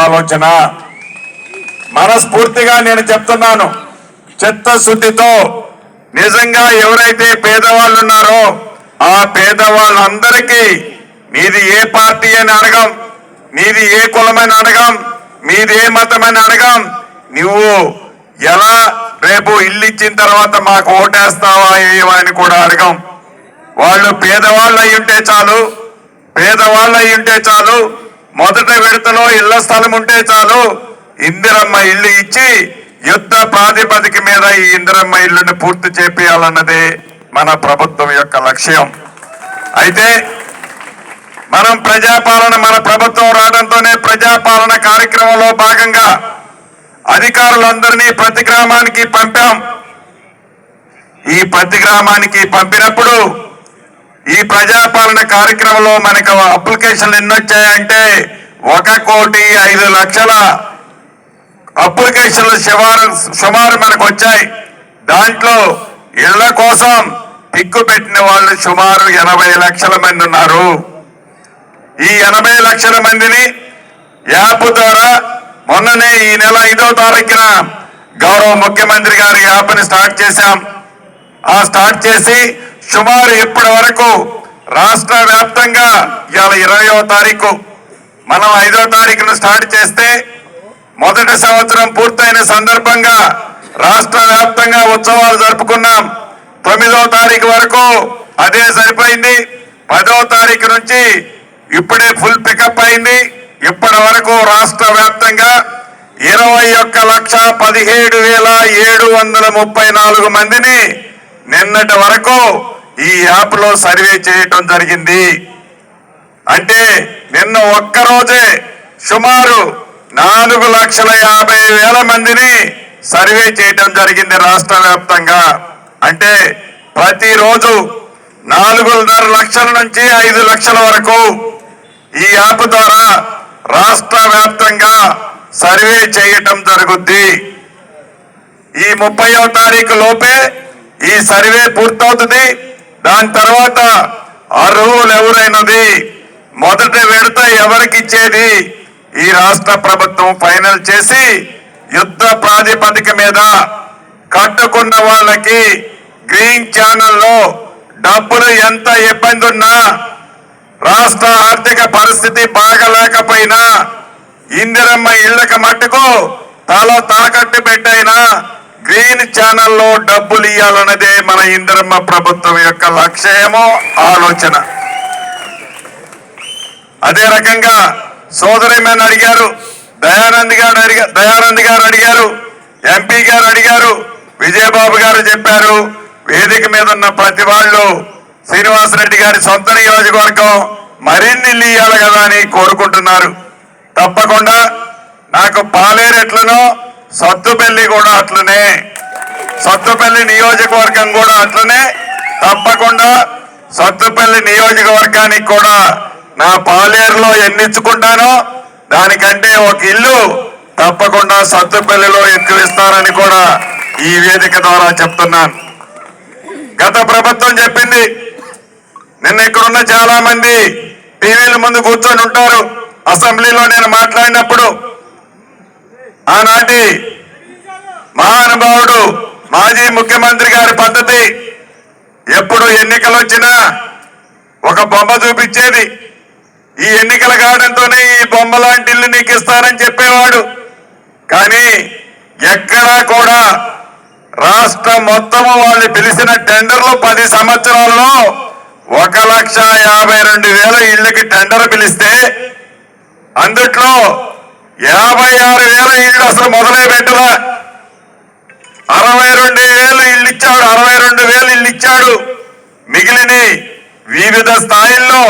ఆలోచన. మనస్ఫూర్తిగా నేను చెప్తున్నాను, చిత్తశుద్ధితో నిజంగా ఎవరైతే పేదవాళ్ళు ఉన్నారో ఆ పేదవాళ్ళందరికీ మీది ఏ పార్టీ అని అడగం, మీది ఏ కులమని అడగం, మీది ఏ మతమని అడగం, నువ్వు ఎలా రేపు ఇల్లు ఇచ్చిన తర్వాత మాకు ఓటేస్తావా ఏవా అని కూడా అడగం. వాళ్ళు పేదవాళ్ళు అయి ఉంటే చాలు, పేదవాళ్ళు అయి ఉంటే చాలు, మొదటి విడతలో ఇళ్ల స్థలం ఉంటే చాలు, ఇందిరమ్మ ఇల్లు ఇచ్చి యుద్ధ ప్రాతిపదిక మీద ఈ ఇందిరమ్మ ఇల్లుని పూర్తి చేపియాలన్నదే మన ప్రభుత్వం యొక్క లక్ష్యం. అయితే మనం ప్రజాపాలన, మన ప్రభుత్వం రావడంతోనే ప్రజాపాలన కార్యక్రమంలో భాగంగా అధికారులందరినీ ప్రతి గ్రామానికి పంపాం. ఈ ప్రతి గ్రామానికి పంపినప్పుడు ఈ ప్రజాపాలన కార్యక్రమంలో మనకు అప్లికేషన్లు ఎన్ని వచ్చాయంటే 1,05,00,000 అప్లికేషన్లు సుమారు మనకు వచ్చాయి. దాంట్లో ఇళ్ల కోసం టిక్కు పెట్టిన వాళ్ళు సుమారు 80 లక్షల మంది ఉన్నారు. ఈ 80 లక్షల మందిని యాప్ ద్వారా మొన్ననే ఈ నెల 5వ తారీఖున గౌరవ ముఖ్యమంత్రి గారి యాప్ని స్టార్ట్ చేశాం. ఆ స్టార్ట్ చేసి సుమారు ఇప్పటి వరకు రాష్ట్ర వ్యాప్తంగా ఇవాళ 20వ తారీఖు, మనం 5వ తారీఖున స్టార్ట్ చేస్తే మొదటి సంవత్సరం పూర్తయిన సందర్భంగా రాష్ట్ర వ్యాప్తంగా ఉత్సవాలు జరుపుకున్నాం. 9వ తారీఖు వరకు అదే సరిపోయింది. 10వ తారీఖు నుంచి ఇప్పుడే ఫుల్ పికప్ అయింది. ఇప్పటి వరకు రాష్ట్ర వ్యాప్తంగా 21,17,734 మందిని నిన్నటి వరకు ఈ యాప్ లో సర్వే చేయటం జరిగింది. అంటే నిన్న ఒక్కరోజే సుమారు 4,50,000 మందిని సర్వే చేయటం జరిగింది రాష్ట్ర వ్యాప్తంగా. అంటే ప్రతిరోజు 4.5 లక్షల నుంచి 5 లక్షల వరకు ఈ యాప్ ద్వారా రాష్ట్ర వ్యాప్తంగా సర్వే చేయటం జరుగుద్ది. ఈ 30వ తారీఖు లోపే ఈ సర్వే పూర్తవుతుంది. దాని తర్వాత అర్హులు ఎవరైనది, మొదటి విడత ఎవరికి ఇచ్చేది ఈ రాష్ట్ర ప్రభుత్వం ఫైనల్ చేసి యుద్ధ ప్రాతిపదిక మీద కట్టుకున్న వాళ్ళకి గ్రీన్ ఛానల్లో డబ్బులు ఎంత ఇబ్బంది ఉన్నా, రాష్ట్ర ఆర్థిక పరిస్థితి బాగలేకపోయినా, ఇందిరమ్మ ఇళ్లకు మట్టుకు తల తాకట్టు పెట్టైనా గ్రీన్ ఛానల్లో డబ్బులు ఇవ్వాలన్నదే మన ఇందిరమ్మ ప్రభుత్వం యొక్క లక్ష్యమో ఆలోచన. అదే రకంగా సోదరిమని అడిగారు, దయానంద్ గారు అడిగారు, ఎంపీ గారు అడిగారు, విజయబాబు గారు చెప్పారు. వేదిక మీద ఉన్న ప్రతి వాళ్ళు శ్రీనివాసరెడ్డి గారి సొంత నియోజకవర్గం మరిన్ని ఇల్లు ఇవ్వాలి కదా అని కోరుకుంటున్నారు. తప్పకుండా నాకు పాలేరు ఎట్లనో సత్తుపల్లి కూడా అట్లనే, సత్తుపల్లి నియోజకవర్గం కూడా అట్లనే. తప్పకుండా సత్తుపల్లి నియోజకవర్గానికి కూడా నా పాలేరులో ఎన్నించుకుంటానో దానికంటే ఒక ఇల్లు తప్పకుండా సత్తుపల్లిలో ఎక్కువ ఇస్తారని కూడా ఈ వేదిక ద్వారా చెప్తున్నాను. గత ప్రభుత్వం చెప్పింది, నిన్న ఇక్కడున్న చాలా మంది టీవీల ముందు కూర్చొని ఉంటారు. అసెంబ్లీలో నేను మాట్లాడినప్పుడు ఆనాటి మహానుభావుడు మాజీ ముఖ్యమంత్రి గారి పద్ధతి, ఎప్పుడు ఎన్నికలు వచ్చినా ఒక బొమ్మ చూపించేది. ఈ ఎన్నికలు కావడంతోనే ఈ బొమ్మ లాంటి ఇల్లు నీకు ఇస్తానని చెప్పేవాడు. కానీ ఎక్కడా కూడా రాష్ట్రం మొత్తము వాళ్ళు పిలిచిన టెండర్లు 10 సంవత్సరాల్లో 1,52,000 ఇళ్లకి టెండర్ పిలిస్తే అందుట్లో 56,000 ఇళ్ళు అసలు మొదలై పెట్టలా. 62,000 ఇళ్ళు ఇచ్చాడు, 62,000 ఇళ్ళు ఇచ్చాడు. మిగిలిన వివిధ స్థాయిల్లో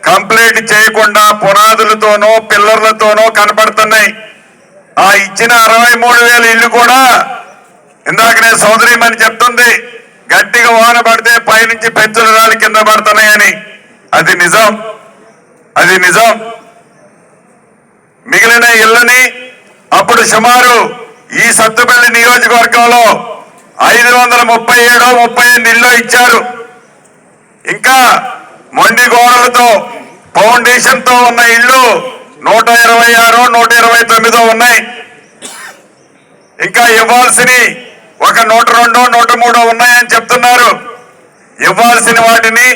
కంప్లీట్ చేయకుండా పునాదులతోనో పిల్లర్లతోనో కనపడుతున్నాయి. ఆ ఇచ్చిన 63,000 ఇళ్ళు కూడా ఇందాకనే సోదరిమని చెప్తుంది, గట్టిగా వాన పడితే పైనుంచి పెంచుల రాళ్ళు కింద పడుతున్నాయని. అది నిజం, అది నిజం. మిగిలిన ఇళ్ళని అప్పుడు సుమారు ఈ సత్తుపల్లి నియోజకవర్గంలో 537-38 ఇళ్ళు ఇచ్చారు. ఇంకా మొండి గోడలతో ఫౌండేషన్ తో ఉన్న ఇళ్ళు 126 129 ఉన్నాయి. ఇంకా ఇవ్వాల్సినవి ఒక 102 103 ఉన్నాయని చెప్తున్నారు. ఇవ్వాల్సిన వాటిని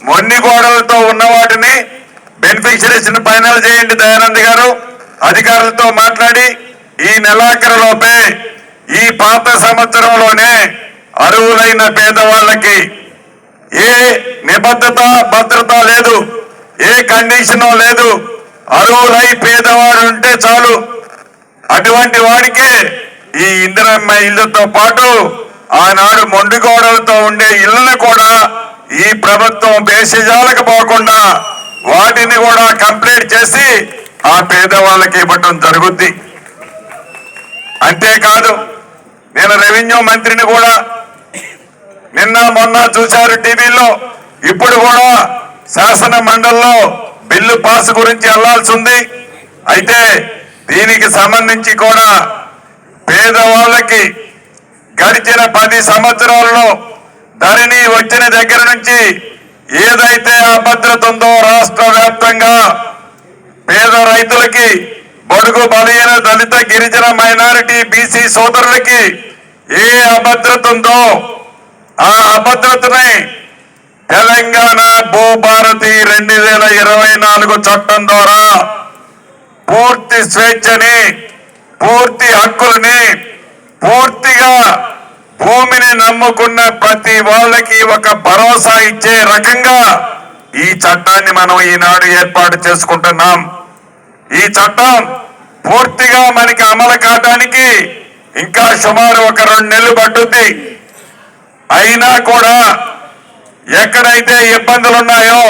మొన్ని గోడలతో ఉన్న వాటిని బెనిఫిషరీస్ ఫైనల్ చేయండి దయానంద్ గారు. అధికారులతో మాట్లాడి ఈ నెలాఖరులోపే ఈ పాత సంవత్సరంలోనే అర్హులైన పేదవాళ్ళకి ఏ నిబద్ధత భద్రత లేదు, ఏ కండిషన్ లేదు, అర్హులై పేదవాడు ఉంటే చాలు. అటువంటి వాడికే ఈ ఇందిరమ్మ ఇళ్లతో పాటు ఆనాడు మొండి గోడలతో ఉండే ఇళ్లను కూడా ఈ ప్రభుత్వం బేసిజాలకు పోకుండా వాటిని కూడా కంప్లీట్ చేసి ఆ పేదవాళ్ళకి ఇవ్వటం జరుగుద్ది. అంతేకాదు, నేను రెవెన్యూ మంత్రిని కూడా నిన్న మొన్న చూశారు టీవీలో. ఇప్పుడు కూడా శాసన మండలిలో బిల్లు పాస్ గురించి వెళ్లాల్సి ఉంది. అయితే దీనికి సంబంధించి కూడా పేదవాళ్ళకి గడిచిన 10 సంవత్సరాలలో ధరణి వచ్చిన దగ్గర నుంచి ఏదైతే అభద్రత ఉందో రాష్ట్ర వ్యాప్తంగా పేద రైతులకి, బడుగు బలహీన దళిత గిరిజన మైనారిటీ బీసీ సోదరులకి ఏ అభద్రత ఉందో ఆ అభద్రతని తెలంగాణ భూభారతి 2024 చట్టం ద్వారా పూర్తి స్వేచ్ఛని, పూర్తి హక్కులని, పూర్తిగా భూమిని నమ్ముకున్న ప్రతి వాళ్ళకి ఒక భరోసా ఇచ్చే రకంగా ఈ చట్టాన్ని మనం ఈనాడు ఏర్పాటు చేసుకుంటున్నాం. ఈ చట్టం పూర్తిగా మనకి అమలు కావడానికి ఇంకా సుమారు ఒక 2 నెలలు పట్టుద్ది. అయినా కూడా ఎక్కడైతే ఇబ్బందులు ఉన్నాయో,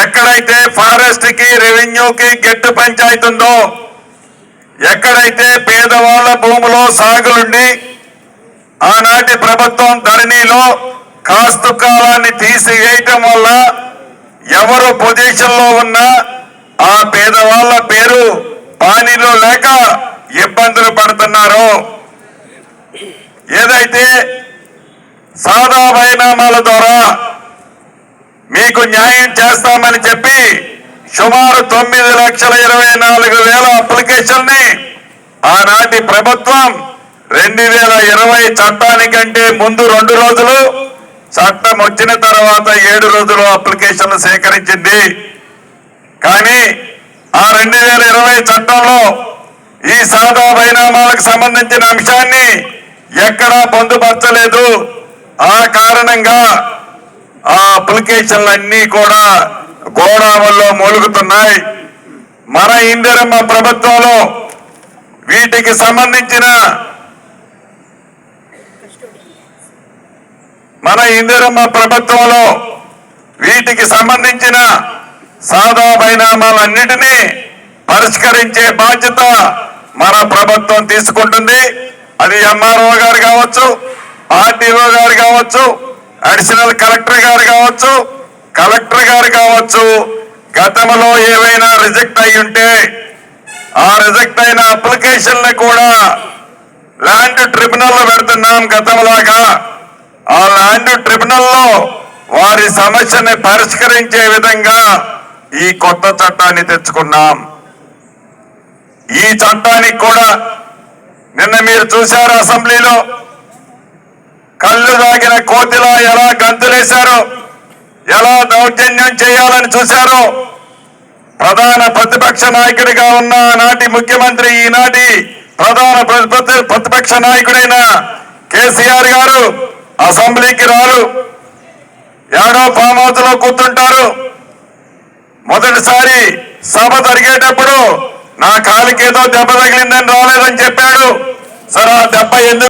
ఎక్కడైతే ఫారెస్ట్ కి రెవెన్యూకి గెట్టు పంచాయతీ ఉందో, ఎక్కడైతే పేదవాళ్ల భూములో సాగులుండి ఆనాటి ప్రభుత్వం ధరణిలో కాస్తు కాలాన్ని తీసివేయటం వల్ల ఎవరు పొజిషన్ లో ఉన్నా ఆ పేదవాళ్ల పేరు పానీలో లేక ఇబ్బందులు పడుతున్నారు. ఏదైతే సాదా బైనామాల ద్వారా మీకు న్యాయం చేస్తామని చెప్పి సుమారు 9,24,000 అప్లికేషన్ని ఆనాటి ప్రభుత్వం 2020 చట్టానికంటే ముందు 2 రోజులు, చట్టం వచ్చిన తర్వాత 7 రోజులు అప్లికేషన్లు సేకరించింది. కానీ ఆ 2020 చట్టంలో ఈ సాదా బైనామాలకు సంబంధించిన అంశాన్ని ఎక్కడా పొందుపరచలేదు. ఆ కారణంగా ఆ అప్లికేషన్లన్నీ కూడా గోడాముల్లో మూలుగుతున్నాయి. మన ఇందిరమ్మ ప్రభుత్వంలో వీటికి సంబంధించిన సాదా బైనామాలన్నిటినీ పరిష్కరించే బాధ్యత మన ప్రభుత్వం తీసుకుంటుంది. అది ఎంఆర్ఓ గారు కావచ్చు, ఆర్డీఓ గారు కావచ్చు, అడిషనల్ కలెక్టర్ గారు కావచ్చు, కలెక్టర్ గారు కావచ్చు. గతంలో ఏవైనా రిజెక్ట్ అయి ఉంటే ఆ రిజెక్ట్ అయిన అప్లికేషన్లు కూడా ల్యాండ్ ట్రిబ్యునల్ లో పెడుతున్నాం. గతంలాగా ఆ ల్యాండ్ ట్రిబ్యునల్ లో వారి సమస్యని పరిష్కరించే విధంగా ఈ కొత్త చట్టాన్ని తెచ్చుకున్నాం. ఈ చట్టానికి కూడా నిన్న మీరు చూశారు అసెంబ్లీలో కళ్ళు దాగిన కోతిలా ఎలా గంతులేశారో, ఎలా దౌర్జన్యం చేయాలని చూశారో. ప్రధాన ప్రతిపక్ష నాయకుడిగా ఉన్న నాటి ముఖ్యమంత్రి, ఈనాటి ప్రధాన ప్రతిపక్ష నాయకుడైన కేసీఆర్ గారు అసెంబ్లీకి రారు, ఏడో ఫామ్ హౌస్ లో కూర్చుంటారు. మొదటిసారి సభ జరిగేటప్పుడు నా కాలికేదో దెబ్బ తగిలిందని రాలేదని చెప్పాడు. సరే, ఆ దెబ్బ ఎందుకు